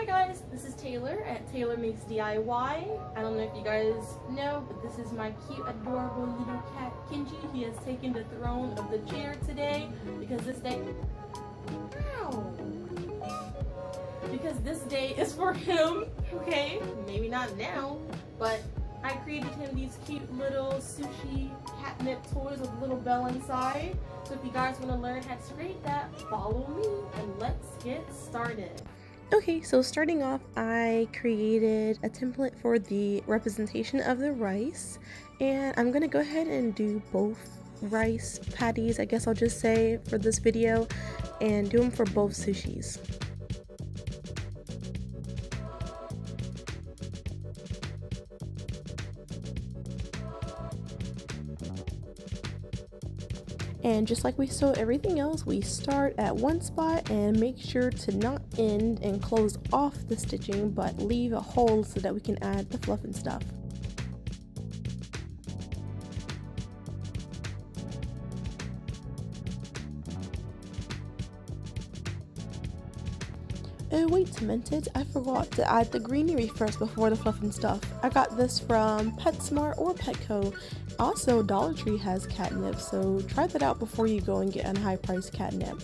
Hi guys, this is Taylor at Taylor Makes DIY. I don't know if you guys know, but this is my cute, adorable little cat, Kenji. He has taken the throne of the chair today because this day... Ow! Because this day is for him, okay? Maybe not now, but I created him these cute little sushi catnip toys with a little bell inside. So if you guys want to learn how to create that, follow me and let's get started. Okay, so starting off, I created a template for the representation of the rice, and I'm gonna go ahead and do both rice patties, I guess I'll just say, for this video, and do them for both sushis. And just like we sew everything else, we start at one spot and make sure to not end and close off the stitching, but leave a hole so that we can add the fluff and stuff. Oh wait a minute, I forgot to add the greenery first before the fluff and stuff. I got this from PetSmart or Petco. Also, Dollar Tree has catnip, so try that out before you go and get a high price catnip.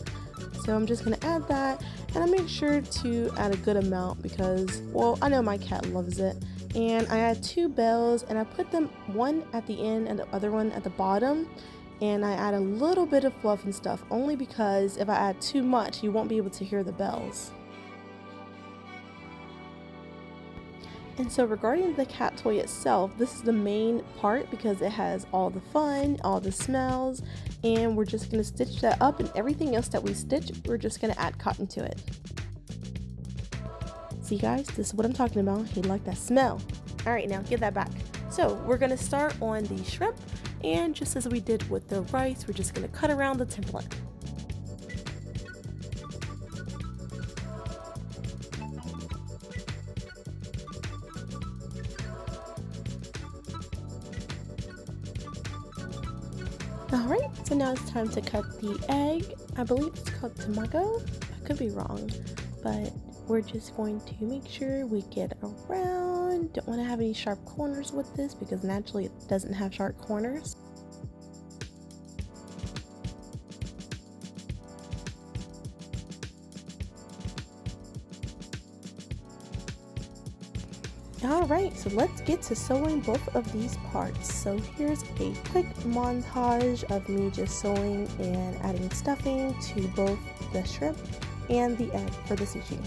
So I'm just going to add that, and I make sure to add a good amount because, well, I know my cat loves it. And I add 2 bells, and I put them one at the end and the other one at the bottom. And I add a little bit of fluff and stuff, only because if I add too much, you won't be able to hear the bells. And so regarding the cat toy itself, this is the main part because it has all the fun, all the smells, and we're just going to stitch that up, and everything else that we stitch, we're just going to add cotton to it. See guys, this is what I'm talking about. He liked that smell. Alright, now give that back. So we're going to start on the shrimp, and just as we did with the rice, we're just going to cut around the template. Alright, so now it's time to cut the egg. I believe it's called tamago. I could be wrong, but we're just going to make sure we get around. Don't want to have any sharp corners with this because naturally it doesn't have sharp corners. Alright, so let's get to sewing both of these parts. So here's a quick montage of me just sewing and adding stuffing to both the shrimp and the egg for the sushi.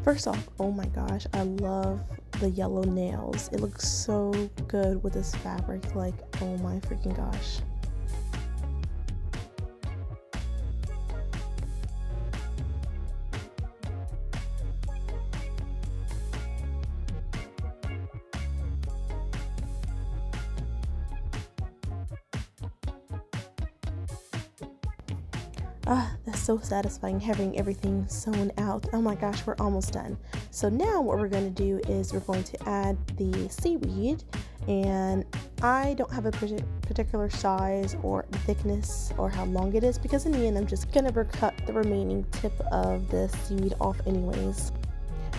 First off, oh my gosh, I love the yellow nails. It looks so good with this fabric, like, oh my freaking gosh. That's so satisfying having everything sewn out. Oh my gosh, we're almost done. So now what we're going to do is we're going to add the seaweed, and I don't have a particular size or thickness or how long it is because in the end I'm just going to cut the remaining tip of the seaweed off anyways.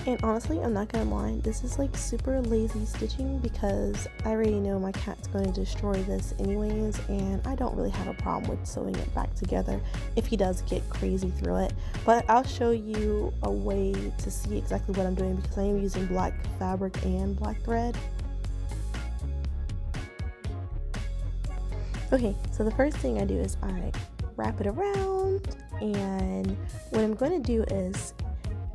And honestly, I'm not gonna lie, this is like super lazy stitching because I already know my cat's going to destroy this anyways, and I don't really have a problem with sewing it back together if he does get crazy through it. But I'll show you a way to see exactly what I'm doing because I am using black fabric and black thread. Okay, so the first thing I do is I wrap it around, and what I'm going to do is,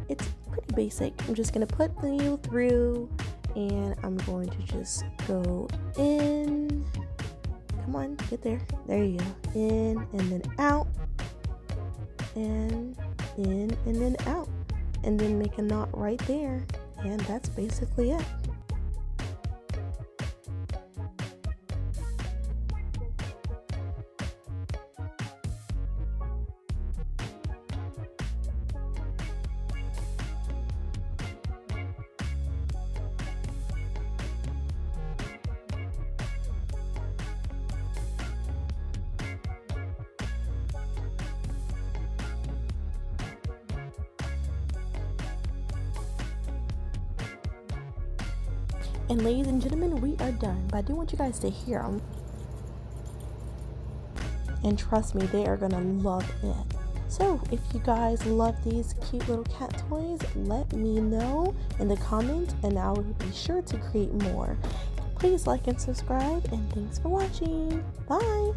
it's pretty basic. I'm just going to put the needle through, and I'm going to just go in. Come on, get there. There you go. In and then out, and in and then out, and then make a knot right there, and that's basically it. And ladies and gentlemen, we are done, but I do want you guys to hear them. And trust me, they are gonna love it. So if you guys love these cute little cat toys, let me know in the comments and I will be sure to create more. Please like and subscribe, and thanks for watching. Bye!